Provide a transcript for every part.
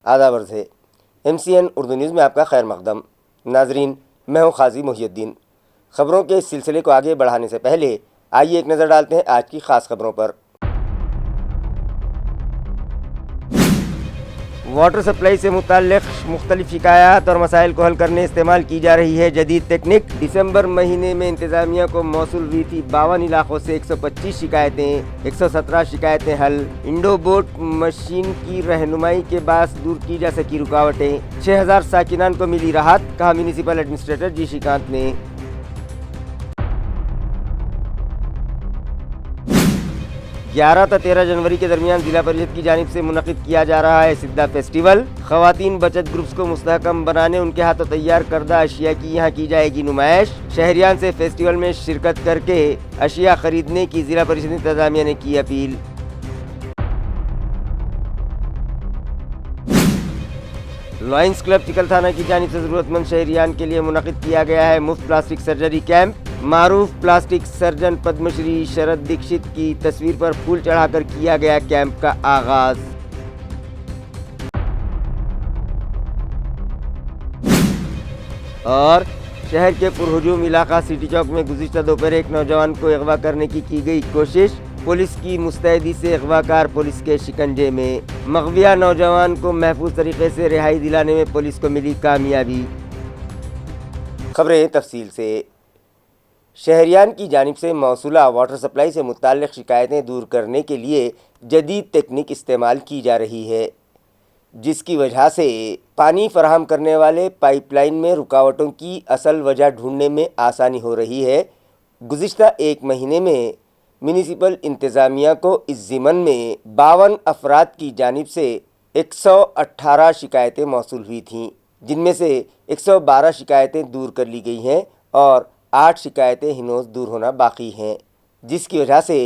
आदाब अर्ज़ है। MCN उर्दू न्यूज़ में आपका खैर मकदम। नाजरीन, मैं हूँ खाजी मुहियुद्दीन। ख़बरों के इस सिलसिले को आगे बढ़ाने से पहले आइए एक नज़र डालते हैं आज की ख़ास खबरों पर। वाटर सप्लाई से मुताल्लिक़ मुख्तलिफ शिकायत और मसाइल को हल करने इस्तेमाल की जा रही है जदीद टेक्निक। दिसंबर महीने में इंतज़ामिया को मौसूल हुई थी 52 इलाक़ों से 125 शिकायतें, 117 शिकायतें हल। इंडोबोट मशीन की रहनुमाई के बाद दूर की जा सकी रुकावटें, 6000 साकिनान को मिली राहत, कहा म्यूनिसिपल एडमिनिस्ट्रेटर जी श्रीकांत ने। 11 से 13 जनवरी के दरमियान जिला परिषद की जानिब से मुनक़िद किया जा रहा है सिद्धा फेस्टिवल। ख़वातीन बचत ग्रुप्स को मुस्तहकम बनाने उनके हाथों तैयार करदा अशिया की यहाँ की जाएगी नुमाइश। शहरियान से फेस्टिवल में शिरकत करके अशिया खरीदने की जिला परिषद इंतज़ामिया ने की अपील। लॉयंस क्लब चिकलथाना की जानिब से ज़रूरतमंद शहरियान के लिए मुनक़िद किया गया है मुफ्त प्लास्टिक सर्जरी कैंप। मारूफ प्लास्टिक सर्जन पद्मश्री शरद दीक्षित की तस्वीर पर फूल चढ़ाकर किया गया कैंप का आगाज। और शहर के पुरहुजूम इलाका सिटी चौक में गुज़िश्ता दोपहर एक नौजवान को अगवा करने की गई कोशिश। पुलिस की मुस्तैदी से अगवाकार पुलिस के शिकंजे में। मगविया नौजवान को महफूज तरीके से रिहाई दिलाने में पुलिस को मिली कामयाबी। खबरें तफसील से। शहरियान की जानिब से मौसूला वाटर सप्लाई से मुताल्लिक़ शिकायतें दूर करने के लिए जदीद टेक्निक इस्तेमाल की जा रही है, जिसकी वजह से पानी फराहम करने वाले पाइपलाइन में रुकावटों की असल वजह ढूंढने में आसानी हो रही है। गुज़िश्ता एक महीने में म्यूनिसिपल इंतज़ामिया को इस ज़िमन में 52 अफराद की जानिब से 118 शिकायतें मौसूल हुई थीं, जिनमें से 112 शिकायतें दूर कर ली गई हैं और 8 शिकायतें हिनोज दूर होना बाकी हैं, जिसकी वजह से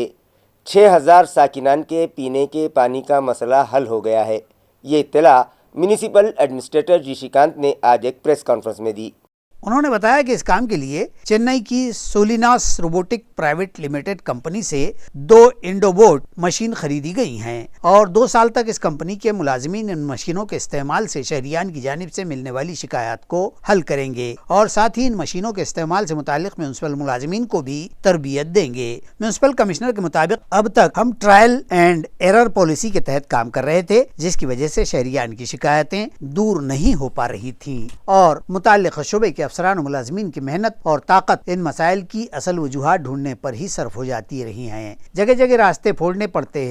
6000 साकिनान के पीने के पानी का मसला हल हो गया है। ये इत्तला म्यूनिसिपल एडमिनिस्ट्रेटर जी श्रीकांत ने आज एक प्रेस कॉन्फ्रेंस में दी। उन्होंने बताया कि इस काम के लिए चेन्नई की Solinas robotic private limited company से 2 इंडोबोट मशीन खरीदी गई हैं और 2 साल तक इस कंपनी के मुलाजिमीन इन मशीनों के इस्तेमाल से शहरियान की जानिब से मिलने वाली शिकायत को हल करेंगे और साथ ही इन मशीनों के इस्तेमाल से मुतालिक म्यूनिसिपल मुलाजिमीन को भी तरबियत देंगे। म्यूनिसिपल कमिश्नर के मुताबिक अब तक हम ट्रायल एंड एरर पॉलिसी के तहत काम कर रहे थे, जिसकी वजह से शहरियान की शिकायतें दूर नहीं हो पा रही थी और मुतालिक शोबे के अफसरान मुलाजिमीन की मेहनत और ताकत इन मसाइल की असल वजूहात ढूंढने पर ही सर्फ हो जाती रही हैं। जगह जगह रास्ते फोड़ने पड़ते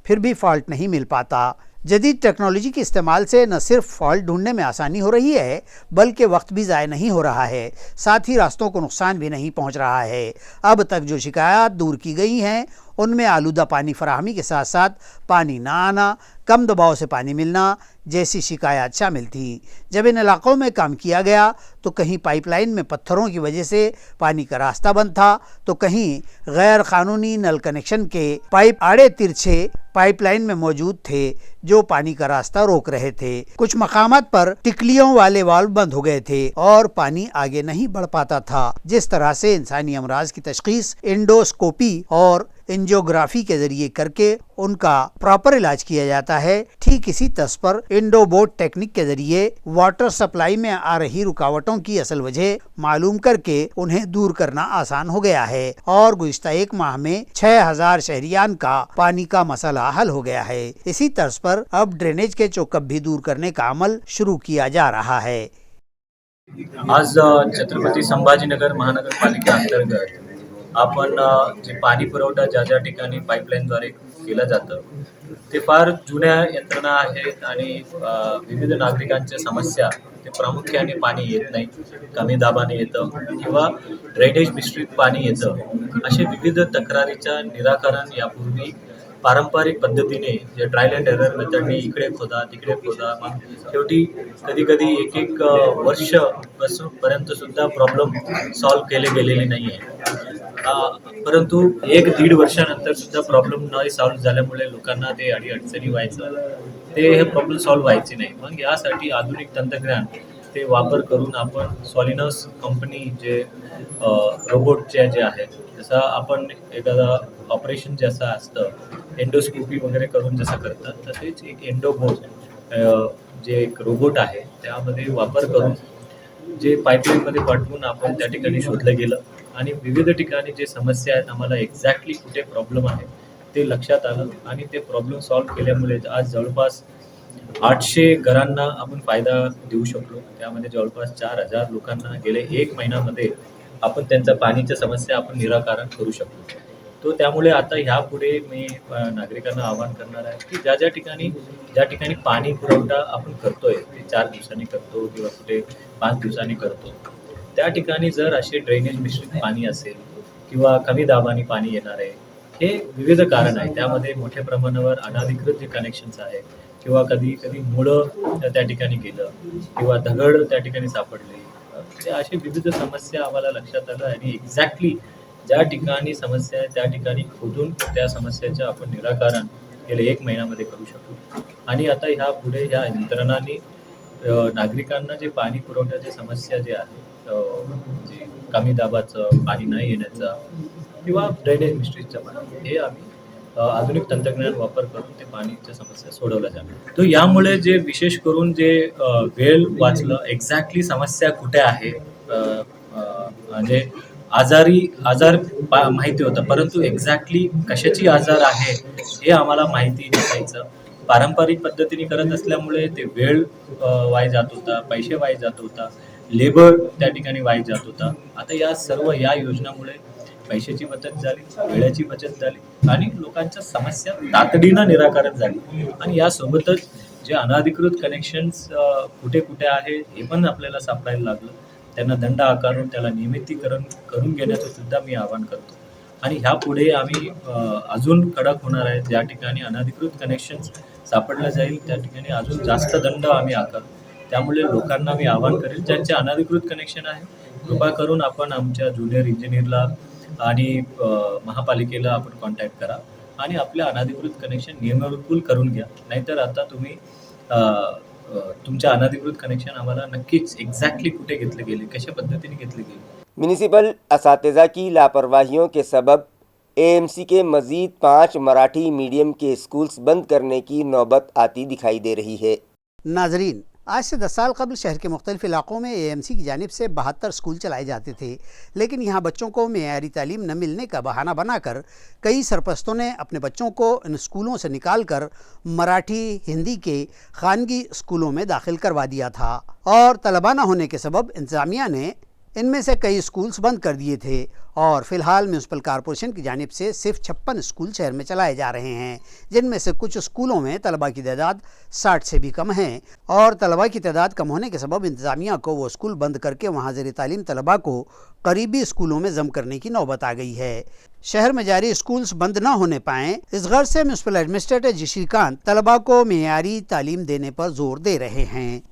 फिर भी फॉल्ट नहीं मिल पाता। जदीद टेक्नोलॉजी के इस्तेमाल से न सिर्फ फॉल्ट ढूंढने में आसानी हो रही है, बल्कि वक्त भी ज़ाय नहीं हो रहा है, साथ ही रास्तों को नुकसान भी नहीं पहुंच रहा है। अब तक जो शिकायत दूर की गई हैं उनमें आलूदा पानी फराहमी के साथ साथ पानी ना आना, कम दबाव से पानी मिलना जैसी शिकायत शामिल थी। जब इन इलाकों में काम किया गया तो कहीं पाइपलाइन में पत्थरों की वजह से पानी का रास्ता बंद था, तो कहीं गैर कानूनी नल कनेक्शन के पाइप आड़े तिरछे पाइपलाइन में मौजूद थे जो पानी का रास्ता रोक रहे थे। कुछ मकामात पर टिकलियों वाले वाल्व बंद हो गए थे और पानी आगे नहीं बढ़ पाता था। जिस तरह से इंसानी अमराज की तशखीस एंडोस्कोपी और एंजियोग्राफी के जरिए करके उनका प्रॉपर इलाज किया जाता है, ठीक इसी तर्ज पर इंडोबोट टेक्निक के जरिए वाटर सप्लाई में आ रही रुकावटों की असल वजह मालूम करके उन्हें दूर करना आसान हो गया है और गुज़िश्ता एक माह में 6000 शहरियान का पानी का मसला हल हो गया है। इसी तर्ज पर अब ड्रेनेज के चौकब भी दूर करने का अमल शुरू किया जा रहा है। आज छत्रपती संभाजीनगर महानगरपालिका अंतर्गत आपण जे पाणी पुरवठा ज्या ज्या ठिकाणी पाईपलाईनद्वारे केलं जातं ते फार जुन्या यंत्रणा आहेत आणि विविध नागरिकांच्या समस्या ते प्रामुख्याने पाणी येत नाही, कमी दाबाने येतं किंवा ड्रेनेज मिश्रित पाणी येतं, असे विविध तक्रारीचं निराकरण यापूर्वी पारंपरिक पद्धतीने जे ट्रायल अँड एरर मेथडने इकडे खोदा तिकडे खोदा, मग शेवटी कधी कधी एक वर्ष पर्यंत सुद्धा प्रॉब्लेम सॉल्व्ह केले गेलेले नाही आहे। परंतु 1-1.5 वर्षानंतर सुद्धा प्रॉब्लेम नाही सॉल्व्ह झाल्यामुळे लोकांना ते अडचणी व्हायचं, ते हे प्रॉब्लेम सॉल्व्ह व्हायचे नाही। मग यासाठी आधुनिक तंत्रज्ञान ते वापर करून आपण सॉलिनस कंपनी जे रोबोटचे जे आहेत, जसं आपण एखादा ऑपरेशन जसं असतं एंडोस्कोपी वगैरे करून जसं करतात, तसेच एक एंडोबोट जे एक रोबोट आहे त्यामध्ये वापर करून जे पाईपलाईनमध्ये पाठवून आपण त्या ठिकाणी शोधलं गेलं आणि विविध ठिकाणी जे समस्या आहेत आम्हाला एक्झॅक्टली कुठे प्रॉब्लेम आहे ते लक्षात आलं आणि ते प्रॉब्लेम सॉल्व्ह केल्यामुळे आज जवळपास 800 घरांना आपण फायदा देऊ शकलो. त्यामध्ये जवळपास 4,000 लोकांना गेले 1 महिन्यामध्ये आपण त्यांच्या पाणीच्या समस्या आपण निराकरण करू शकलो. तो त्यामुळे आता ह्यापुढे मी नागरिकांना आवाहन करणार आहे की ज्या ठिकाणी पाणी पुरवठा आपण करतोय ते 4 दिवसांनी करतो किंवा कुठे 5 दिवसांनी करतो. त्या ठिकाणी जर असे ड्रेनेज मिश्रित पाणी असेल किंवा कमी दाबाने पाणी येणार आहे, हे विविध कारण आहे. त्यामध्ये मोठ्या प्रमाणावर अनधिकृत जे कनेक्शन्स आहे किंवा कधी मुळं त्या ठिकाणी गेलं किंवा दगड त्या ठिकाणी सापडले. ते असे विविध समस्या आम्हाला लक्षात आलं आणि एक्झॅक्टली ज्या ठिकाणी समस्या आहे त्या ठिकाणी खोदून त्या समस्याचं आपण निराकरण गेले 1 महिन्यामध्ये करू शकतो. आणि आता ह्यापुढे ह्या यंत्रणांनी नागरिकांना जे पाणी पुरवठ्याच्या समस्या जे आहे जे कमी दाबाचं पाणी नाही येण्याचा किंवा ड्रेनेज मिस्ट्रीजचं पाणी हे आम्ही आधुनिक तंत्रज्ञान वापर करून ते पाणीच्या समस्या सोडवल्या जाणार. तर यामुळे जे विशेष करून जे वेळ वाचलं, एक्झॅक्टली समस्या कुठे आहे म्हणजे आजार माहिती होता परंतु एक्झॅक्टली कशाची आजार आहे हे आम्हाला माहिती नसायचं. पारंपरिक पद्धतीने करत असल्यामुळे ते वेळ वाया जात होता, पैसे वाया जात होता, लेबर त्या ठिकाणी वाया जात होता. आता या योजनामुळे पैशाची बचत झाली, वेळेची बचत झाली आणि लोकांच्या समस्या तातडीनं निराकरण झाली. आणि यासोबतच जे अनधिकृत कनेक्शन्स कुठे कुठे आहे हे पण आपल्याला सापडायला लागलं. त्यांना दंड आकारून त्याला नियमितीकरण करून घेण्याचं सुद्धा मी आवाहन करतो. आणि ह्यापुढे आम्ही अजून कडक होणार आहे. ज्या ठिकाणी अनधिकृत कनेक्शन्स सापडलं जाईल त्या ठिकाणी अजून जास्त दंड आम्ही आकारू. त्यामुळे लोकांना मी आवाहन करेल ज्यांचे अनधिकृत कनेक्शन आहे कृपा करून आपण आमच्या ज्युनियर इंजिनियरला आणि महापालिकेला आपण कॉन्टॅक्ट करा आणि आपल्या अनधिकृत कनेक्शन नियमभूल करून घ्या. नाहीतर आता तुम्ही तुमच्या अनधिकृत कनेक्शन आम्हाला नक्कीच एक्झॅक्टली कुठे घेतले गेले, कशा पद्धतीने घेतले गेले. म्यूनिसिपल असातिज़ा की लापरवाहियों के सबब एएमसी के मज़ीद 5 मराठी मीडियम के स्कूल्स बंद करने की नौबत आती दिखाई दे रही है। नाजरीन, आज से 10 साल कबल शहर के मुख्तलिफ इलाकों में एएमसी की जानिब से 72 स्कूल चलाए जाते थे, लेकिन यहाँ बच्चों को मेयारी तालीम न मिलने का बहाना बनाकर कई सरपरस्तों ने अपने बच्चों को इन स्कूलों से निकाल कर मराठी हिंदी के खानगी स्कूलों में दाखिल करवा दिया था और तलबा न होने के सबब इंतज़ामिया ने इनमें से कई स्कूल्स बंद कर दिए थे और फ़िलहाल म्यूनसिपल कॉरपोरेशन की जानिब से सिर्फ 56 स्कूल शहर में चलाए जा रहे हैं, जिनमें से कुछ स्कूलों में तलबा की तादाद 60 से भी कम है और तलबा की तादाद कम होने के सबब इंतज़ामिया को वो स्कूल बंद करके वहाँ ज़ेर तालीम तलबा को करीबी स्कूलों में जम करने की नौबत आ गई है। शहर में जारी स्कूल्स बंद न होने पाएँ, इस गर्ज से म्यूनसिपल एडमिनिस्ट्रेटर जी श्रीकांत तलबा को मेयारी तालीम देने पर जोर दे रहे हैं।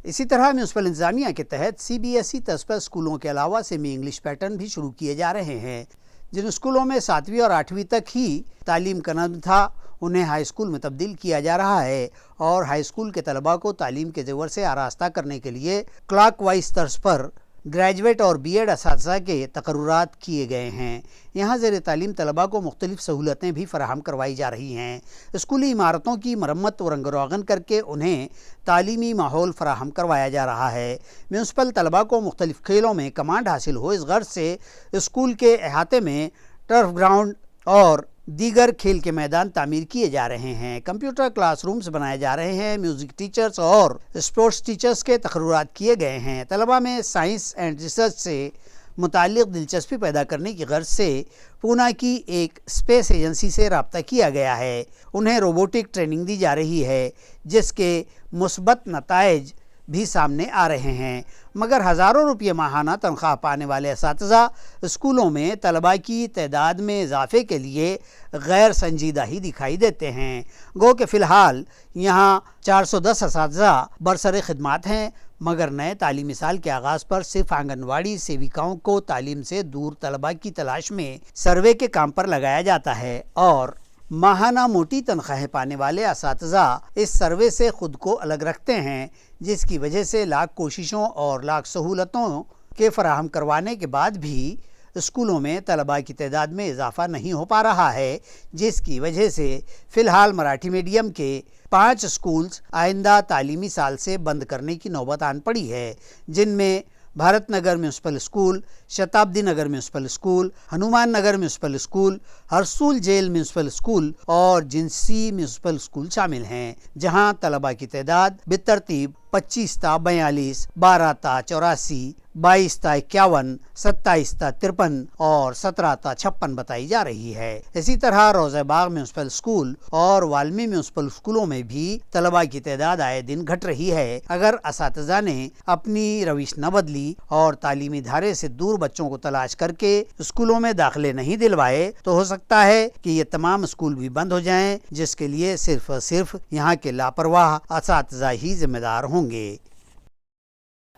इसी तरह म्यूनसिपल इंतजामिया के तहत CBSE तर्ज पर स्कूलों के अलावा सेमी इंग्लिश पैटर्न भी शुरू किए जा रहे हैं। जिन स्कूलों में 7वीं और 8वीं तक ही तालीम का नज़्म था उन्हें हाई स्कूल में तब्दील किया जा रहा है और हाई स्कूल के तलबा को तालीम के ज़ेवर से आरास्ता करने के लिए क्लॉक वाइज तर्ज पर ग्रेजुएट और बीएड असातिज़ा के तकर्रुरात किए गए हैं। यहाँ ज़ेर तालीम तलबा को मुख्तलिफ़ सहूलतें भी फराहम करवाई जा रही हैं। स्कूली इमारतों की मरम्मत और रंग रोगन करके उन्हें तालीमी माहौल फराहम करवाया जा रहा है। म्यूनसिपल तलबा को मुख्तलिफ़ खेलों में कमांड हासिल हो, इस गर्ज से स्कूल के अहाते में टर्फ ग्राउंड और दीगर खेल के मैदान तामीर किए जा रहे हैं। कंप्यूटर क्लासरूम्स बनाए जा रहे हैं। म्यूज़िक टीचर्स और स्पोर्ट्स टीचर्स के तकर्रुरात किए गए हैं। तलबा में साइंस एंड रिसर्च से मुताल्लिक़ दिलचस्पी पैदा करने की गर्ज से पूना की एक स्पेस एजेंसी से रब्ता किया गया है। उन्हें रोबोटिक ट्रेनिंग दी जा रही है जिसके मुस्बत नताइज भी सामने आ रहे हैं, मगर हज़ारों रुपये माहाना तनख्वाह पाने वाले असातिज़ा स्कूलों में तलबा की तादाद में इजाफ़े के लिए गैर संजीदा ही दिखाई देते हैं। गो कि फ़िलहाल यहाँ 410 असातिज़ा बरसर खिदमत हैं, मगर नए तालीमी साल के आगाज़ पर सिर्फ आंगनवाड़ी सेविकाओं को तालीम से दूर तलबा की तलाश में सर्वे के काम पर लगाया जाता है और माहाना मोटी तनख्वाहें पाने वाले असातिज़ा इस सर्वे से ख़ुद को अलग रखते हैं, जिसकी वजह से लाख कोशिशों और लाख सहूलतों के फराहम करवाने के बाद भी स्कूलों में तलबा की तादाद में इजाफ़ा नहीं हो पा रहा है, जिसकी वजह से फ़िलहाल मराठी मीडियम के 5 स्कूल्स आइंदा तालीमी साल से बंद करने की नौबत आन पड़ी है, जिनमें Bharat Nagar municipal school, Shatabdi Nagar municipal school, Hanuman Nagar municipal school, Harsul jail municipal school और जिंसी म्यूनसिपल स्कूल शामिल हैं, जहां तलबा की तादाद बेतरतीब 25 ता 42, 12 ता 84, 22 ता 51, 27 ता 53 और 17 ता 56 बताई जा रही है। इसी तरह रोज़ा बाग म्यूनसिपल स्कूल और वाल्मी म्यूनसिपल स्कूलों में भी तलबा की तादाद आए दिन घट रही है। अगर असातिज़ा ने अपनी रविश न बदली और तालीमी धारे से दूर बच्चों को तलाश करके स्कूलों में दाखिले नहीं दिलवाए तो हो सकता है कि ये तमाम स्कूल भी बंद हो जाएं, जिसके लिए सिर्फ और सिर्फ यहाँ के लापरवाह असातिज़ा ही जिम्मेदार होंगे।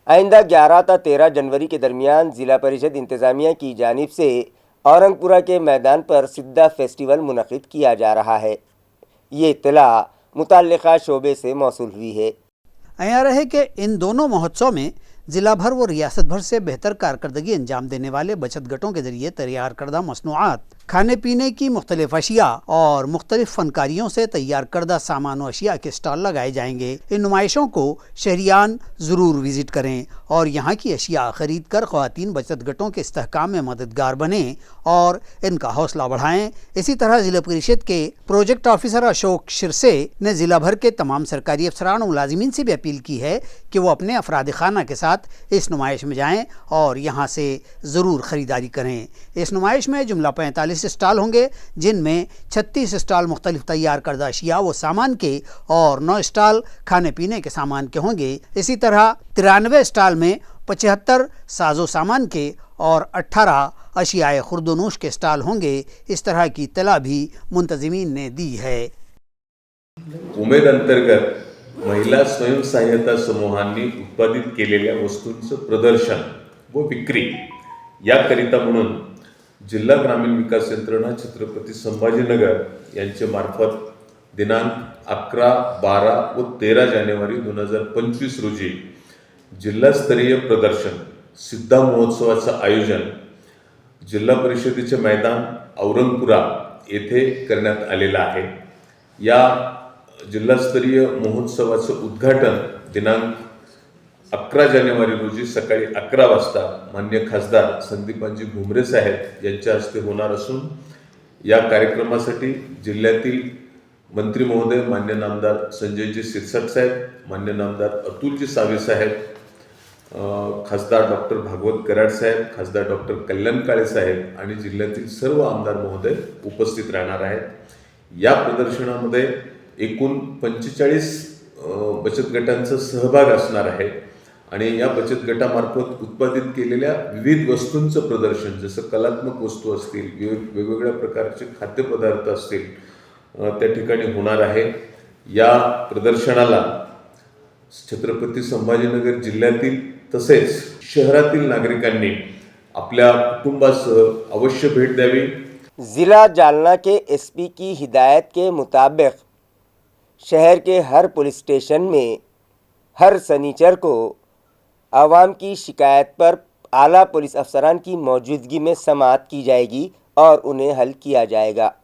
आइंदा 11 ता 13 जनवरी के दरमियान ज़िला परिषद इंतज़ामिया की जानिब से औरंगपुरा के मैदान पर सिद्दा फेस्टिवल मुनक़िद किया जा रहा है। ये इत्तला मुतल्लिक़ा शोबे से मौसूल हुई है। अयार है कि इन दोनों महोत्सव में ज़िला भर व रियासत भर से बेहतर कारकर्दगी अंजाम देने वाले बचत गटों के जरिए तैयार करदा मसनूआत, खाने पीने की मुख्तलिफ अशिया और मुख्तलिफ फनकारियों से तैयार करदा सामान व अशिया के स्टॉल लगाए जाएंगे। इन नुमाइशों को शहरियान ज़रूर विज़िट करें और यहाँ की अशिया ख़रीद कर ख़वातीन बचत गटों के इस्तेहकाम में मददगार बने और इनका हौसला बढ़ाएं। इसी तरह ज़िला परिषद के प्रोजेक्ट ऑफिसर अशोक शिरसे ने ज़िला भर के तमाम सरकारी अफसरान और मुलाजिमीन से भी अपील की है कि वो अपने अफराद खाना के साथ इस नुमाइश में जाएं और यहाँ से ज़रूर ख़रीदारी करें। इस नुमाइश में जुमला 45 स्टॉल होंगे, जिनमें 36 स्टॉल मुख्तलिफ तैयार करदा अशिया व सामान के और 9 स्टॉल खाने पीने के सामान के होंगे। इसी तरह 93 स्टॉल में 75 साजो सामान के और 18 अशियाए खुर्दनूश के स्टॉल होंगे। इस तरह की इत्तला भी मुंतज़मीन ने दी है। उमेद अंतर्गत महिला स्वयंसहाय्यता समूहांनी उत्पादित केलेल्या वस्तूंचं प्रदर्शन व विक्री याकरिता म्हणून जिल्हा ग्रामीण विकास यंत्रणा छत्रपती संभाजीनगर यांचे मार्फत दिनांक 11, 12 व 13 जानेवारी 2025 रोजी जिल्हास्तरीय प्रदर्शन सिद्धा महोत्सवाचं आयोजन जिल्हा परिषदेचे मैदान औरंगपुरा येथे करण्यात आलेलं आहे। या जिल्हास्तरीय महोत्सवाचं उद्घाटन दिनांक 11 जानेवारी रोजी सकाळी 11 वाजता माननीय खासदार संदीपांजी भुमरे साहेब यांच्या हस्ते होणार असून या कार्यक्रमासाठी जिल्ह्यातील मंत्री महोदय मान्य नामदार संजयजी सिरसाट साहेब, मान्य नामदार अतुलजी सावे साहेब, खासदार डॉक्टर भागवत कराड साहेब, खासदार डॉक्टर कल्याण काळे साहेब आणि जिल्ह्यातील सर्व आमदार महोदय उपस्थित राहणार आहेत। या प्रदर्शनामध्ये एकूण 45 बचत गटांचा सहभाग असणार आहे आणि या बचत गटामार्फत उत्पादित केलेल्या विविध वस्तूंचं प्रदर्शन, जसं कलात्मक वस्तू असतील, वेगवेगळ्या प्रकारचे खाद्यपदार्थ असतील, त्या ठिकाणी होणार आहे। या प्रदर्शनाला छत्रपती संभाजीनगर जिल्ह्यातील तसेच शहरातील नागरिकांनी आपल्या कुटुंबासह अवश्य भेट द्यावी। ज़िला जालना के एसपी की हिदायत के मुताबिक शहर के हर पुलिस स्टेशन में हर सनीचर को आवाम की शिकायत पर आला पुलिस अफसरान की मौजूदगी में समाअत की जाएगी और उन्हें हल किया जाएगा।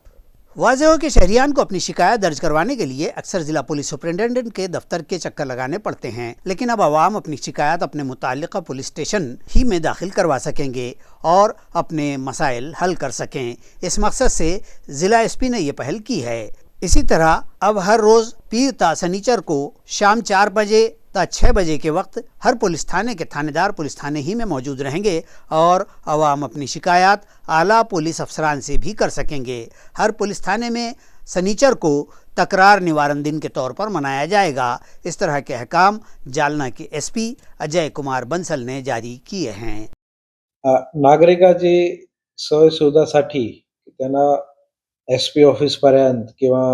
वाज़ेह हो कि शहरियान को अपनी शिकायत दर्ज करवाने के लिए अक्सर जिला पुलिस सुपरिटेंडेंट के दफ्तर के चक्कर लगाने पड़ते हैं, लेकिन अब आवाम अपनी शिकायत अपने मुताल्लिक़ा पुलिस स्टेशन ही में दाखिल करवा सकेंगे और अपने मसाइल हल कर सकें। इस मकसद से ज़िला एसपी ने यह पहल की है। इसी तरह अब हर रोज़ पीर ता सनीचर को शाम 4 बजे ता 6 बजे के वक्त हर पुलिस थाने के थानेदार पुलिस थाने ही में मौजूद रहेंगे और आवाम अपनी शिकायत आला पुलिस अफसरान से भी कर सकेंगे। हर पुलिस थाने में सनीचर को तकरार निवारण दिन के तौर पर मनाया जाएगा। इस तरह के अहकाम जालना के एसपी अजय कुमार बंसल ने जारी किए हैं। नागरिकाची सोय सुविधासाठी त्यांना एसपी ऑफिसपर्यंत किंवा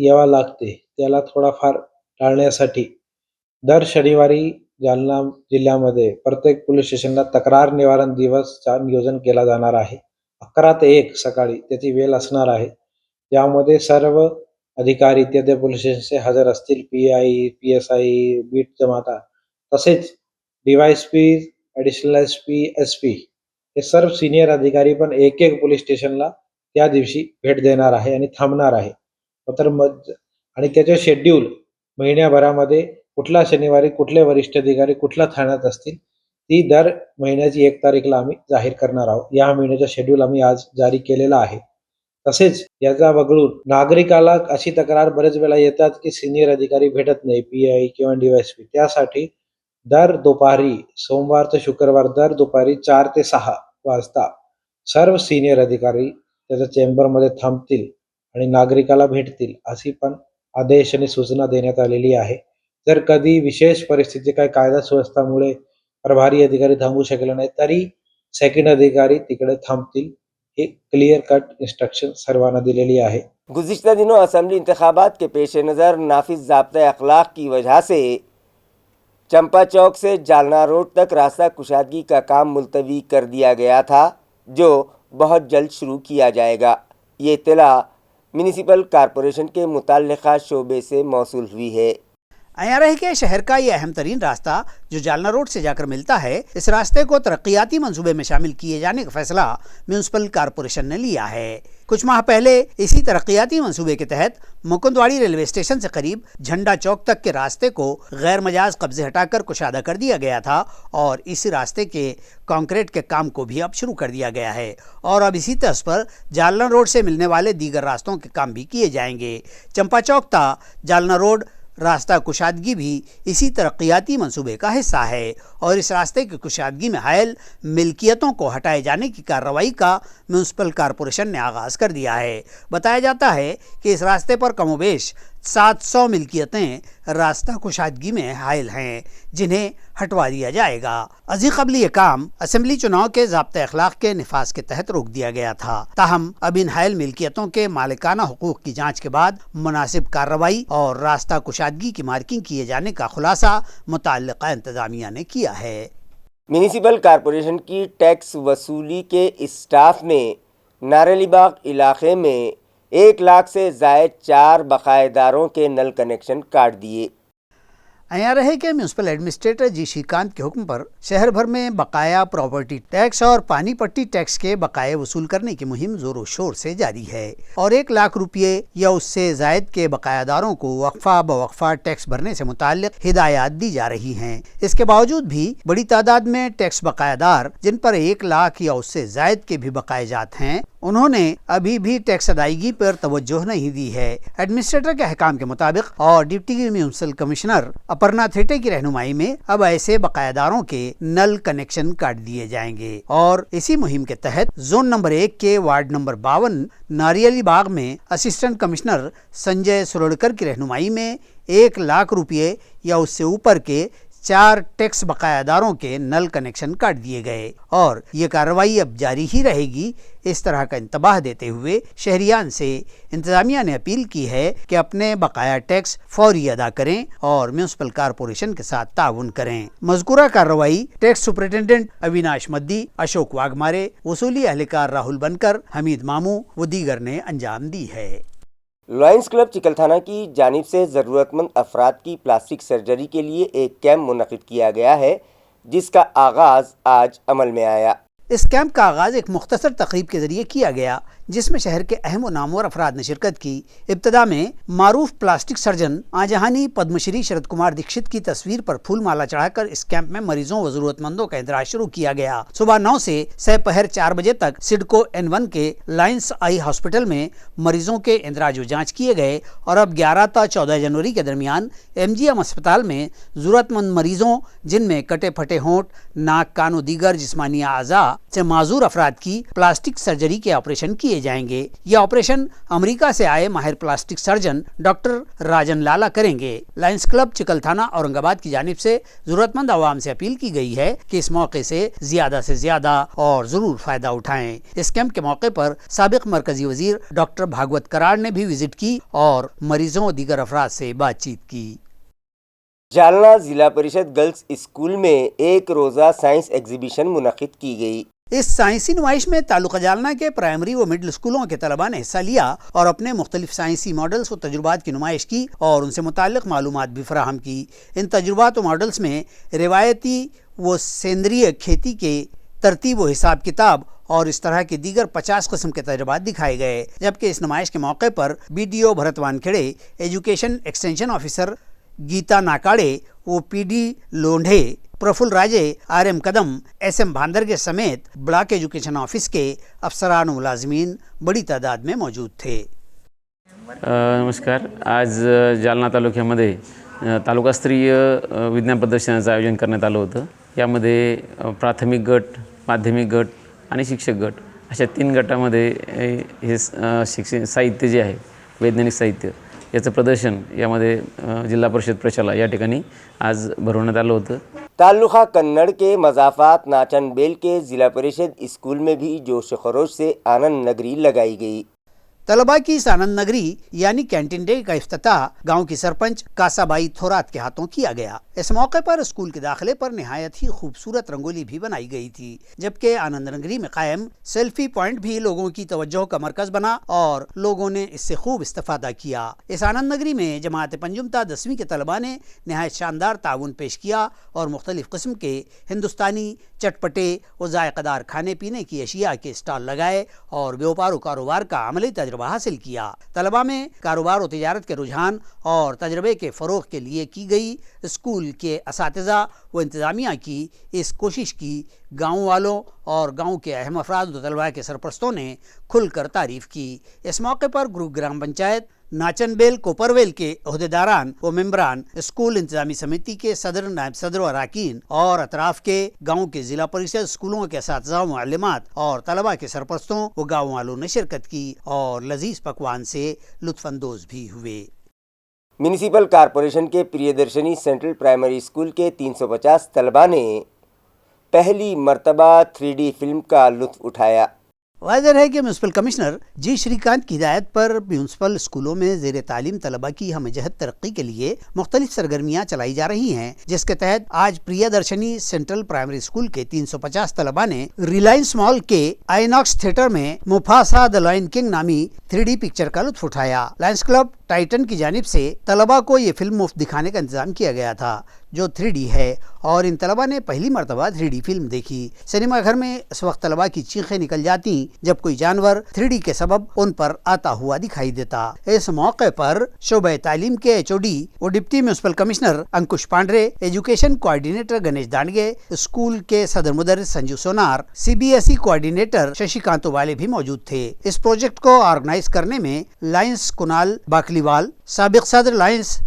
यावं लागते, त्याला थोडाफार टाळण्यासाठी दर शनिवारी जालना जिल्ह्यामध्ये प्रत्येक पोलीस स्टेशनला तक्रार निवारण दिवसचा नियोजन केला जाणार आहे। 11 ते 1 सकाळी त्याची वेळ असणार आहे, यामध्ये सर्व अधिकारी इत्यादी पोलीस स्टेशनचे हजर असतील। PI, PSI, बीट जमादार तसेच DYSP, ॲडिशनल SP, SP हे सर्व सिनियर अधिकारी पण एक पोलीस स्टेशनला त्या दिवशी भेट देणार आहे आणि थांबणार आहे। तर आणि त्याचे शेड्यूल महिन्याभरामध्ये कुठल्या शनिवारी कुठले वरिष्ठ अधिकारी कुठल्या ठाण्यात असतील ती दर महिन्याची 1 तारीखला आम्ही जाहीर करणार आहोत. या महिन्याचा शेड्यूल आम्ही आज जारी केलेला आहे. तसेच याचा वगळून नागरिकाला अशी तक्रार बरेच वेळा येतात की सिनियर अधिकारी भेटत नाही, PI किंवा DYSP. त्यासाठी दर दुपारी सोमवार ते शुक्रवार दर दुपारी 4 ते 6 वाजता सर्व सिनियर अधिकारी त्याच्या चेंबरमध्ये थांबतील आणि नागरिकाला भेटतील अशी पण आदेश आणि सूचना देण्यात आलेली आहे. जर कधी विशेष परिस्थिती काय कायदा सुव्यवस्थामुळे प्रभारी अधिकारी थांबू शकले नाही तरी सेकंड अधिकारी तिकडे थांबतील. हे क्लियर कट इंस्ट्रक्शन सर्वांना दिलेली आहे. गुज़िश्ता दिनों असम्बली इंतखाबात के पेश नज़र नाफिज ज़ाब्ता अखलाक की वजह से चंपा चौक से जालना रोड तक रास्ता कुशादगी का काम मुलतवी कर दिया गया था, जो बहुत जल्द शुरू किया जाएगा। ये इत्तला म्यूनिसिपल कॉरपोरेशन के मुतल्लिका शोबे से मौसूल हुई है। IRA के शहर का ये अहम तरीन रास्ता जो जालना रोड से जाकर मिलता है, इस रास्ते को तरक्याती मंसूबे में शामिल किए जाने का फैसला म्यूनिसिपल कॉरपोरेशन ने लिया है। कुछ माह पहले इसी तरक्याती मंसूबे के तहत मुकुंदवाड़ी रेलवे स्टेशन से करीब झंडा चौक तक के रास्ते को गैर मजाज कब्जे हटाकर कुशादा कर दिया गया था और इस रास्ते के कंक्रीट के काम को भी अब शुरू कर दिया गया है और अब इसी तर्ज पर जालना रोड से मिलने वाले दीगर रास्तों के काम भी किए जाएंगे। चंपा चौक ता जालना रोड रास्ता कुशादगी भी इसी तरक्याती मंसूबे का हिस्सा है और इस रास्ते की कुशादगी में हायल मिल्कियतों को हटाए जाने की कार्रवाई का म्यूनिसिपल कॉरपोरेशन ने आगाज़ कर दिया है। बताया जाता है कि इस रास्ते पर कमोबेश 700 मिल्कियतें रास्ता कुशादगी में हायल हैं, जिन्हें हटवा दिया जाएगा। अजी कबल ये काम असेंबली चुनाव के ज़ाब्ते अखलाक के निफाज के तहत रोक दिया गया था। ताहम अब इन हायल मिल्कियतों के मालिकाना हुकूक की जांच के बाद मुनासिब कार्रवाई और रास्ता कुशादगी की मार्किंग किए जाने का खुलासा मुतल्लिका इंतजामिया ने किया है। म्यूनिसिपल कॉरपोरेशन की टैक्स वसूली के स्टाफ ने नारलीबाग इलाके में 1 लाख से ज़ायद 4 बकायेदारों के नल कनेक्शन काट दिए। IRA के म्यूनिसिपल एडमिनिस्ट्रेटर जी श्रीकांत के हुक्म पर शहर भर में बकाया प्रॉपर्टी टैक्स और पानी पट्टी टैक्स के बकाये वसूल करने की मुहिम जोरों शोर से जारी है और 1 लाख रुपये या उससे जायद के बकायादारों को वक्फा बवक्फा टैक्स भरने से मुताल्लिक हिदायत दी जा रही हैं। इसके बावजूद भी बड़ी तादाद में टैक्स बकायादार जिन पर 1 लाख या उससे जायद के भी बकाये जात हैं, उन्होंने अभी भी टैक्स अदायगी पर तवज्जो नहीं दी है। एडमिनिस्ट्रेटर के अहकाम के मुताबिक और deputy municipal commissioner Aparna Thete की रहनुमाई में अब ऐसे बकायादारों के नल कनेक्शन काट दिए जाएंगे और इसी मुहिम के तहत जोन नंबर 1 के वार्ड नंबर 52 नारियली बाग में असिस्टेंट कमिश्नर संजय सुरड़कर की रहनुमाई में 1 लाख रुपये या उससे ऊपर के 4 टैक्स बकायादारों के नल कनेक्शन काट दिए गए और ये कार्रवाई अब जारी ही रहेगी। इस तरह का इंतबाह देते हुए शहरियान से इंतजामिया ने अपील की है कि अपने बकाया टैक्स फौरी अदा करें और म्यूनिसिपल कॉरपोरेशन के साथ ताउन करें। मज़कूरा कार्रवाई टैक्स सुपरिटेंडेंट अविनाश मद्दी, अशोक वाघमारे, वसूली अहलकार राहुल बनकर, हमीद मामू व दीगर ने अंजाम दी है। लॉयंस क्लब चिकलथाना की जानिब से ज़रूरतमंद अफराद की प्लास्टिक सर्जरी के लिए एक कैंप मुनक़िद किया गया है, जिसका आगाज़ आज अमल में आया। इस कैंप का आगाज़ एक मुख्तसर तकरीब के ज़रिए किया गया जिसमें शहर के अहम व नामवर अफराद ने शिरकत की। इब्तदा में मारूफ प्लास्टिक सर्जन आजहानी पद्मश्री शरद कुमार दीक्षित की तस्वीर पर फूल माला चढ़ाकर इस कैंप में मरीजों व जरूरतमंदों का इंतजार शुरू किया गया। सुबह 9 से सपहर 4 बजे तक सिडको N1 के लायंस आई हॉस्पिटल में मरीजों के इंदराज व जाँच किए गए और अब 11 ता 14 जनवरी के दरमियान MGM अस्पताल में जरूरतमंद मरीजों जिनमें कटे फटे होंठ, नाक, कान व दीगर जिस्मानी आज़ा से माजूर अफराद की प्लास्टिक सर्जरी के ऑपरेशन किए जाएंगे। यह ऑपरेशन अमेरिका से आए माहिर प्लास्टिक सर्जन डॉक्टर राजन लाला करेंगे। लायंस क्लब चिकलथाना औरंगाबाद की जानिब से जरूरतमंद आवाम से अपील की गई है कि इस मौके से ज्यादा और जरूर फायदा उठाएं। इस कैंप के मौके पर साबिक मरकजी वजीर डॉक्टर भागवत कराड़ ने भी विजिट की और मरीजों और दीगर अफराद से बातचीत की। जालना जिला परिषद गर्ल्स स्कूल में एक रोज़ा साइंस एग्जीबिशन मुनक़िद की गई। इस साइंसी नुमाइश में तालुका जालना के प्राइमरी व मिडिल स्कूलों के तलबा ने हिस्सा लिया और अपने मुख्तलिफ साइंसी मॉडल्स व तजुर्बात की नुमाइश की और उनसे मुताल्लिक़ मालूमात भी फराहम की। इन तजुर्बात व मॉडल्स में रिवायती व सेंद्रीय खेती के तरतीब व हिसाब किताब और इस तरह के दीगर 50 किस्म के तजुर्बात दिखाए गए। जबकि इस नुमाइश के मौके पर BDO Bharat Wankhede, education extension officer Geeta Nakade, OPD Londhe, Praful Raje, RM Kadam, SM Bhandarge समेत ब्लॉक एजुकेशन ऑफिस के अफसरान और मुलाजमीन बड़ी तादाद में मौजूद थे। नमस्कार। आज जालना तालुक्यामध्ये तालुकास्तरीय विज्ञान प्रदर्शनाचं आयोजन करण्यात आलं होतं। यामध्ये प्राथमिक गट, माध्यमिक गट आणि शिक्षक गट अशा 3 गटामध्ये हे शिक्षण साहित्य जे आहे, वैज्ञानिक साहित्य याचं प्रदर्शन यामध्ये जिल्हा परिषद प्रशाला या ठिकाणी आज भरवण्यात आलं होतं। तालुका कन्नड़ के मजाफात नाचनबेल के ज़िला परिषद स्कूल में भी जोश खरोश से आनंद नगरी लगाई गई। तलबा की इस आनंद नगरी यानी कैंटीन डे का इफ्तिताह गांव की सरपंच कासाबाई थोरात के हाथों किया गया। इस मौके पर स्कूल के दाखिले पर निहायत ही खूबसूरत रंगोली भी बनाई गई थी, जबकि आनंद नगरी में कायम सेल्फी पॉइंट भी लोगों की तवज्जो का मरकज बना और लोगों ने इससे खूब इस्तेफादा किया। इस आनंद नगरी में जमात पंजुमता 10वीं के तलबा ने निहायत शानदार ताउन पेश किया और मुख्तलिफ किस्म के हिंदुस्तानी चटपटे और जायकेदार खाने पीने की अशिया के स्टॉल लगाए और व्यापार कारोबार का अमली तजुर्बा हासिल किया। तलबा में कारोबार और तिजारत के रुझान और तजर्बे के फ़रोग़ के लिए की गई स्कूल के असातिज़ा व इंतज़ामिया की इस कोशिश की गाँव वालों और गाँव के अहम अफराद व तलबा के सरपरस्तों ने खुलकर तारीफ़ की। इस मौके पर ग्राम पंचायत नाचनबेल कोपरवेल के अहदेदारान व मेंबरान, स्कूल इंतजामी समिति के सदर, नायब सदर व अरकान और अतराफ के गाँव के ज़िला परिषद स्कूलों के असातिज़ा, मुअल्लिमात और तलबा के सरपरस्तों व गाँव वालों ने शिरकत की और लजीज पकवान से लुत्फ़अंदोज़ भी हुए। म्यूनिसिपल कॉरपोरेशन के प्रियदर्शनी सेंट्रल प्राइमरी स्कूल के 350 तलबा ने पहली मर्तबा 3D फिल्म का लुत्फ़ उठाया। वाज़ेह है कि म्यूनसिपल कमिश्नर जी श्रीकांत की हिदायत पर म्यूनसिपल स्कूलों में ज़ेर तालीम तलबा की हमजहत तरक्की के लिए मुख्तलिफ सरगर्मियाँ चलाई जा रही हैं, जिसके तहत आज प्रियदर्शनी सेंट्रल प्राइमरी स्कूल के 350 तलबा ने रिलायंस मॉल के आइनॉक्स थिएटर में मुफासा द लायन किंग नामी 3D पिक्चर का लुत्फ़ उठाया। लायंस क्लब टाइटन की जानिब से तलबा को ये फिल्म मुफ्त दिखाने का इंतजाम किया गया था, जो 3D है, और इन तलबा ने पहली मरतबा 3D फिल्म देखी। सिनेमा घर में इस वक्त तलबा की चीखें निकल जाती जब कोई जानवर 3D के सबब उन पर आता हुआ दिखाई देता। इस मौके पर शोबे तालीम के HOD और deputy municipal commissioner Ankush Pande, education coordinator Ganesh Dandge, school के सदर मुदर्रिस संजू सोनार, CBSE कोऑर्डिनेटर शशिकांत वाले भी मौजूद थे। इस प्रोजेक्ट को ऑर्गेनाइज करने में लायंस कुणाल बाकलीवाल, साबिक सदर लायंस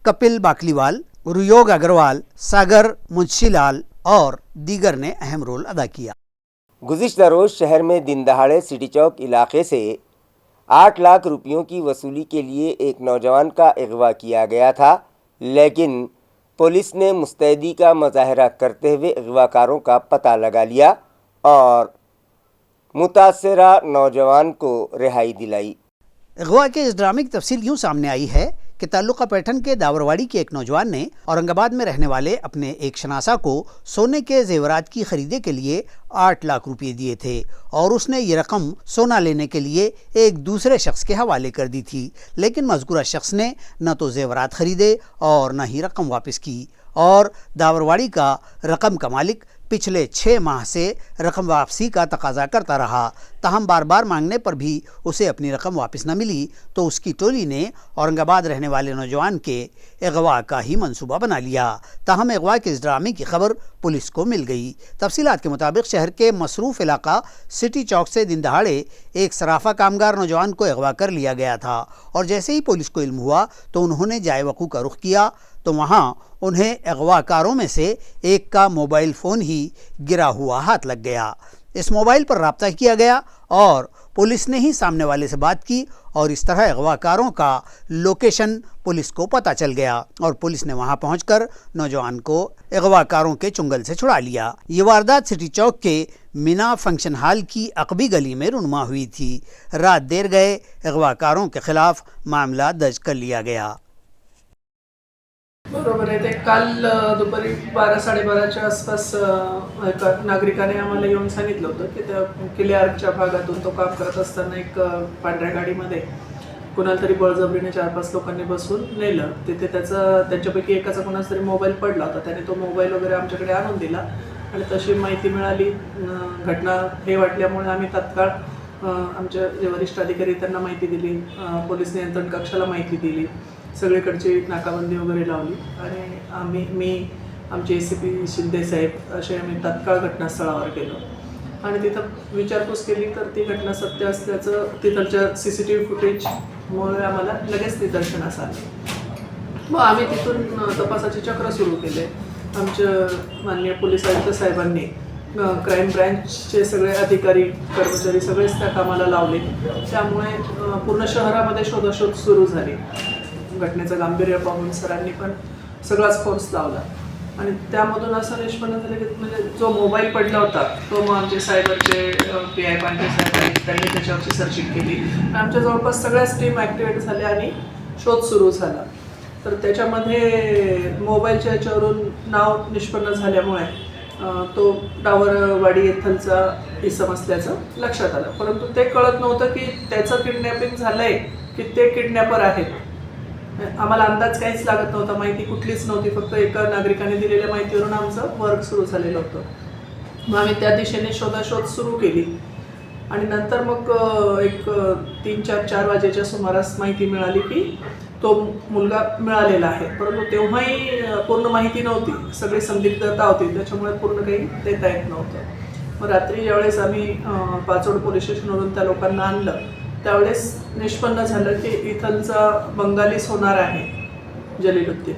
कपिल बाकलीवाल, रुयोग अग्रवाल, सागर मुंशीलाल और दीगर ने अहम रोल अदा किया। गुज़िश्ता रोज़ शहर में दिन दहाड़े सिटी चौक इलाके से 8 लाख रुपयों की वसूली के लिए एक नौजवान का अगवा किया गया था, लेकिन पुलिस ने मुस्तैदी का मुजाहरा करते हुए अगवाकारों का पता लगा लिया और मुतासरा नौजवान को रिहाई दिलाई। अगवा के इस ड्रामे की तफसील यूँ सामने आई है कि ताल्लुका पैठन के दावरवाड़ी के एक नौजवान ने औरंगाबाद में रहने वाले अपने एक शनासा को सोने के जेवरात की खरीदे के लिए 8 लाख रुपए दिए थे और उसने ये रकम सोना लेने के लिए एक दूसरे शख्स के हवाले कर दी थी, लेकिन मज़कूरा शख्स ने न तो जेवरात खरीदे और न ही रकम वापस की और दावरवाड़ी का रकम का मालिक पिछले 6 माह से रकम वापसी का तकाजा करता रहा। ताहम बार बार मांगने पर भी उसे अपनी रकम वापस न मिली तो उसकी टोली ने औरंगाबाद रहने वाले नौजवान के अगवा का ही मंसूबा बना लिया। ताहम अगवा के इस ड्रामे की खबर पुलिस को मिल गई। तफसीलात के मुताबिक शहर के मसरूफ़ इलाका सिटी चौक से दिन दहाड़े एक सराफा कामगार नौजवान को अगवा कर लिया गया था और जैसे ही पुलिस को इल्म हुआ तो उन्होंने जाए वक़ू का रुख किया तो वहाँ उन्हें अगवाकारों में से एक का मोबाइल फ़ोन ही गिरा हुआ हाथ लग गया। इस मोबाइल पर रब्ता किया गया और पुलिस ने ही सामने वाले से बात की और इस तरह अगवाकारों का लोकेशन पुलिस को पता चल गया और पुलिस ने वहां पहुंचकर नौजवान को अगवाकारों के चुंगल से छुड़ा लिया। ये वारदात सिटी चौक के मीना फंक्शन हॉल की अकबी गली में रुनमा हुई थी। रात देर गए अगवाकारों के खिलाफ मामला दर्ज कर लिया गया। बरोबर आहे। ते काल दुपारी 12-12:30च्या आसपास एका नागरिकाने आम्हाला येऊन सांगितलं होतं की त्या किल्ले आर्कच्या भागातून तो काम करत असताना एक पांढऱ्या गाडीमध्ये कुणाला तरी बळजबरीने 4-5 लोकांनी बसवून नेलं। तिथे त्यांच्यापैकी एकाचा कुणाचा तरी मोबाईल पडला होता, त्याने तो मोबाईल वगैरे आमच्याकडे आणून दिला आणि तशी माहिती मिळाली, घटना हे वाटल्यामुळे आम्ही तात्काळ आमच्या जे वरिष्ठ अधिकारी त्यांना माहिती दिली, पोलीस नियंत्रण कक्षाला माहिती दिली, सगळीकडची नाकाबंदी वगैरे लावली आणि मी आमचे ACP शिंदे साहेब असे आम्ही तात्काळ घटनास्थळावर गेलो आणि तिथं विचारपूस केली तर ती घटना सत्य असल्याचं तिथलच्या CCTV फुटेजमुळे आम्हाला लगेच निदर्शनास आलं. मग आम्ही तिथून तपासाचे चक्र सुरू केले. आमच्या माननीय पोलीस आयुक्त साहेबांनी क्राईम ब्रँचचे सगळे अधिकारी कर्मचारी सगळेच त्या कामाला लावले. त्यामुळे पूर्ण शहरामध्ये शोधाशोध सुरू झाली. घटनेचं गांभीर्य पाहून सरांनी पण सगळाच फोर्स लावला आणि त्यामधून असं निष्पन्न झालं की म्हणजे जो मोबाईल पडला होता तो मग आमचे सायबरचे PI पांढरे साहेब आहेत, त्यांनी त्याच्यावरची सर्चिंग केली. आमच्या जवळपास सगळ्याच टीम ॲक्टिवेट झाल्या आणि शोध सुरू झाला. तर त्याच्यामध्ये मोबाईलच्या याच्यावरून नाव निष्पन्न झाल्यामुळे तो डावरवाडी येथलचा इसम असल्याचं लक्षात आलं. परंतु ते कळत नव्हतं की त्याचं किडनॅपिंग झालं आहे की ते किडनॅपर आहेत. आम्हाला अंदाज काहीच लागत नव्हता, माहिती कुठलीच नव्हती. फक्त एका नागरिकाने दिलेल्या माहितीवरून आमचं वर्क सुरू झालेलं होतं. मग आम्ही त्या दिशेने शोधाशोध सुरू केली आणि नंतर मग एक 3-4 वाजेच्या सुमारास माहिती मिळाली की तो मुलगा मिळालेला आहे. परंतु तेव्हाही पूर्ण माहिती नव्हती, सगळी संदिग्धता होती, त्याच्यामुळे पूर्ण काही देता येत नव्हतं. मग रात्री ज्यावेळेस आम्ही पाचोड पोलीस स्टेशनवरून त्या लोकांना आणलं त्यावेळेस निष्पन्न झालं की इथलचा बंगालीच होणार आहे जलीलुद्दीन.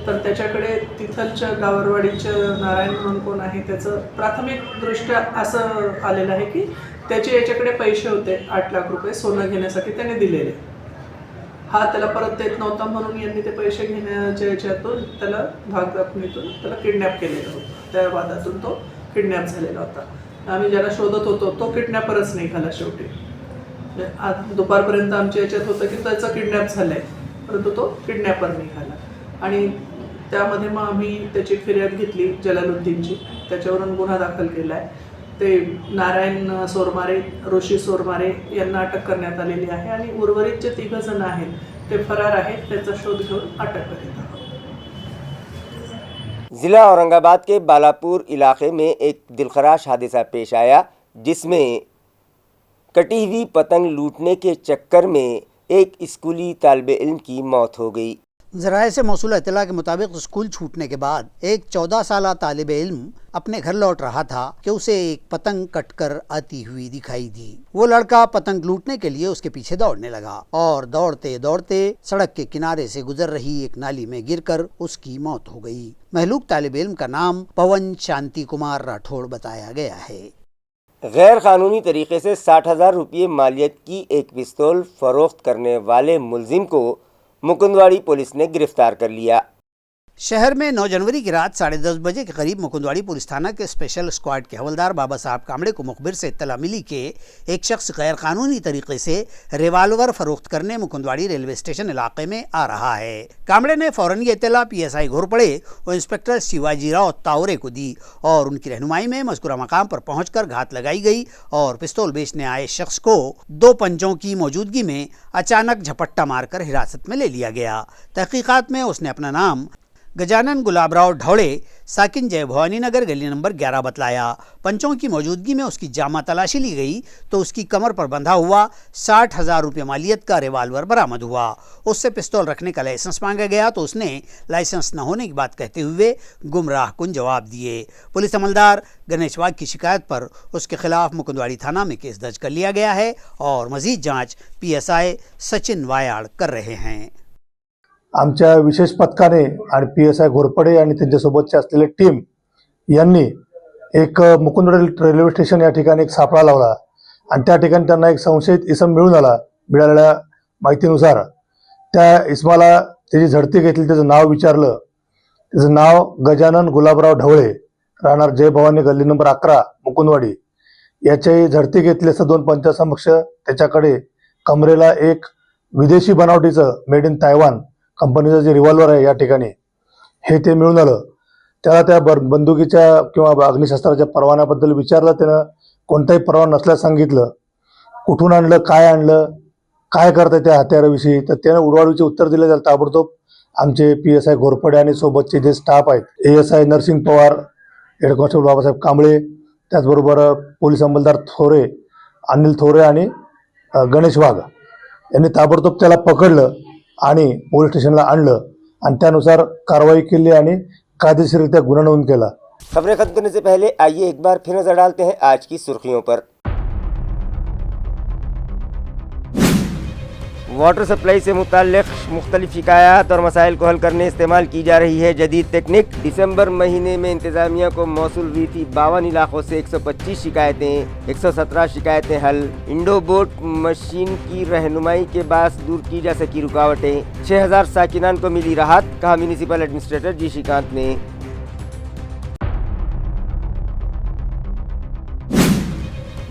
तर त्याच्याकडे तिथलच्या गावरवाडीच्या नारायण म्हणून कोण आहे त्याचं प्राथमिकदृष्ट्या असं आलेलं आहे की त्याचे याच्याकडे पैसे होते 8 लाख रुपये सोनं घेण्यासाठी त्याने दिलेले. हा त्याला परत देत नव्हता म्हणून यांनी ते पैसे घेण्याच्या याच्यातून त्याला भागदाखनीतून त्याला किडनॅप केलेलं होतं. त्या वादातून तो किडनॅप झालेला होता. आम्ही ज्याला शोधत होतो तो किडनॅपरच निघाला शेवटी. आज दुपारपर्यंत आमच्या याच्यात होतं की त्याचा किडनॅप झाला आहे, परंतु तो किडनॅपर निघाला आणि त्यामध्ये मग आम्ही त्याची फिर्याद घेतली जलालुद्दीनची. त्याच्यावरून गुन्हा दाखल केला आहे. ते नारायण सोरमारे, ऋषी सोरमारे यांना अटक करण्यात आलेली आहे आणि उर्वरित जे 3 जण आहेत ते फरार आहेत. त्याचा शोध घेऊन अटक करीत आहोत. ज़िला औरंगाबाद के बालापुर इलाके में एक दिलखराश हादसा पेश आया, जिसमें कटी हुई पतंग लूटने के चक्कर में एक स्कूली तालिबे इल्म की मौत हो गई। ज़राए से मौसूल इत्तला के मुताबिक स्कूल छूटने के बाद एक 14 साला तालिबे इल्म अपने घर लौट रहा था कि उसे एक पतंग कटकर आती हुई दिखाई दी। वो लड़का पतंग लूटने के लिए उसके पीछे दौड़ने लगा और दौड़ते दौड़ते सड़क के किनारे से गुजर रही एक नाली में गिरकर उसकी मौत हो गई। महलूक तालिबे इल्म का नाम पवन शांति कुमार राठौड़ बताया गया है। गैर कानूनी तरीके से 60,000 रुपये मालियत की एक पिस्तौल फरोख्त करने वाले मुलजिम को मुकुंदवाड़ी पुलिस ने गिरफ्तार कर लिया। शहर में 9 जनवरी की रात 10:30 बजे के करीब मुकुंदवाड़ी पुलिस थाना के स्पेशल स्क्वाड के हवलदार बाबा साहब कामड़े को मुखबिर से इत्तला मिली कि एक शख्स गैर कानूनी तरीके से रिवाल्वर फरोख्त करने मुकुंदवाड़ी रेलवे स्टेशन इलाके में आ रहा है। कामड़े ने फौरन ये इत्तला PSI घोरपड़े और इंस्पेक्टर शिवाजी राव तावरे को दी और उनकी रहनुमाई में मज़कूरा मकाम पर पहुंचकर घात लगाई गई और पिस्तौल बेचने आए शख्स को 2 पंचों की मौजूदगी में अचानक झपट्टा मारकर हिरासत में ले लिया गया। तहकीकात में उसने अपना नाम गजानन गुलाबराव ढौड़े साकिन जय भवानी नगर गली नंबर 11 बतलाया। पंचों की मौजूदगी में उसकी जामा तलाशी ली गई तो उसकी कमर पर बंधा हुआ 60,000 रुपये मालियत का रिवाल्वर बरामद हुआ। उससे पिस्तौल रखने का लाइसेंस मांगा गया तो उसने लाइसेंस न होने की बात कहते हुए गुमराहकुन जवाब दिए। पुलिस अमलदार गणेश वाघ की शिकायत पर उसके खिलाफ मुकुंदवाड़ी थाना में केस दर्ज कर लिया गया है और मजीद जाँच PSI सचिन वायाड़ कर रहे हैं। आमच्या विशेष पथकाने आणि PSI घोरपडे आणि त्यांच्यासोबतचे असलेले टीम यांनी एक मुकुंदवाडी रेल्वे स्टेशन या ठिकाणी एक सापळा लावला आणि त्या ठिकाणी त्यांना एक संशयित इसम मिळून आला। मिळालेल्या माहितीनुसार त्या इसमाला त्याची झडती घेतली, त्याचं नाव विचारलं। त्याचं नाव गजानन गुलाबराव ढवळे, राहणार जय भवानी गल्ली नंबर 11 मुकुंदवाडी। याची झडती घेतली असता 2 पंचासमक्ष त्याच्याकडे कमरेला एक विदेशी बनावटीचं मेड इन तायवान कंपनीचं जे रिव्हॉल्वर आहे या ठिकाणी हे ते मिळून आलं। त्याला त्या बंदुकीच्या किंवा अग्निशस्त्राच्या परवान्याबद्दल विचारलं, त्यानं कोणताही परवाना नसल्याचं सांगितलं। कुठून आणलं, काय करताय त्या हत्याराविषयी, तर त्यानं उडवाडीचे उत्तर दिले। त्याला ताबडतोब आमचे PSI घोरपडे आणि सोबतचे जे स्टाफ आहेत ASI Narsing Pawar, head constable Babasaheb Kamble, त्याचबरोबर पोलीस अंमलदार थोरे, अनिल थोरे आणि गणेश वाघ यांनी ताबडतोब त्याला पकडलं आणि पोलीस स्टेशनला आणलं आणि त्यानुसार कारवाई केली आणि कायदेशीररित्या गुन्हा नोंद केला. खबरें खत्म करने से पहले आइए एक बार फिर नजर डालते हैं आज की सुर्खियों पर। वाटर सप्लाई से मुताल्लिक़ मुख्तलिफ शिकायत और मसाइल को हल करने इस्तेमाल की जा रही है जदीद टेक्निक। दिसंबर महीने में इंतज़ामिया को मौसूल हुई थी 52 इलाकों से 125 शिकायतें, 117 शिकायतें हल। इंडोबोट मशीन की रहनुमाई के बाद दूर की जा सकी रुकावटें। 6000 साकिनान को मिली राहत, कहा म्यूनिसिपल एडमिनिस्ट्रेटर जी श्रीकांत ने।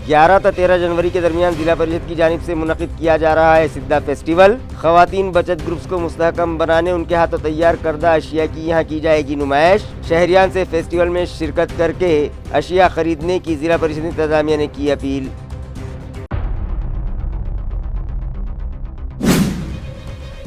11 से 13 जनवरी के दरमियान जिला परिषद की जानिब से मुनक़िद किया जा रहा है सिद्धा फेस्टिवल। ख़वातीन बचत ग्रुप्स को मुस्तहकम बनाने उनके हाथों तैयार करदा अशिया की यहाँ की जाएगी नुमाइश। शहरियान से फेस्टिवल में शिरकत करके अशिया खरीदने की जिला परिषद इंतज़ामिया ने की अपील।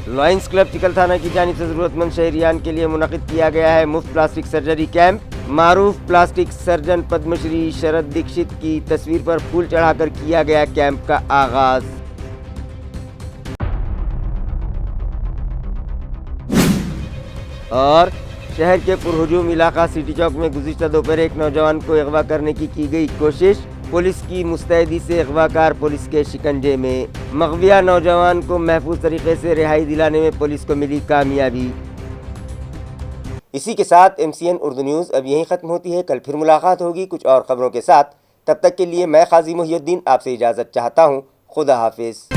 लॉयंस क्लब चिकल थाना की जानिब से ज़रूरतमंद शहरियान के लिए मुनक़िद किया गया है मुफ्त प्लास्टिक सर्जरी कैंप। मारूफ प्लास्टिक सर्जन पद्मश्री शरद दीक्षित की तस्वीर पर फूल चढ़ाकर किया गया कैंप का आगाज। और शहर के पुरहुजूम इलाका सिटी चौक में गुज़िश्ता दोपहर एक नौजवान को अगवा करने की गई कोशिश। पुलिस की मुस्तैदी से अगवाकार पुलिस के शिकंजे में। मगविया नौजवान को महफूज तरीके से रिहाई दिलाने में पुलिस को मिली कामयाबी। इसी के साथ MCN उर्दू न्यूज़ अब यहीं ख़त्म होती है। कल फिर मुलाकात होगी कुछ और ख़बरों के साथ। तब तक के लिए मैं क़ाज़ी मोहिउद्दीन आपसे इजाज़त चाहता हूँ। खुदा हाफिज़।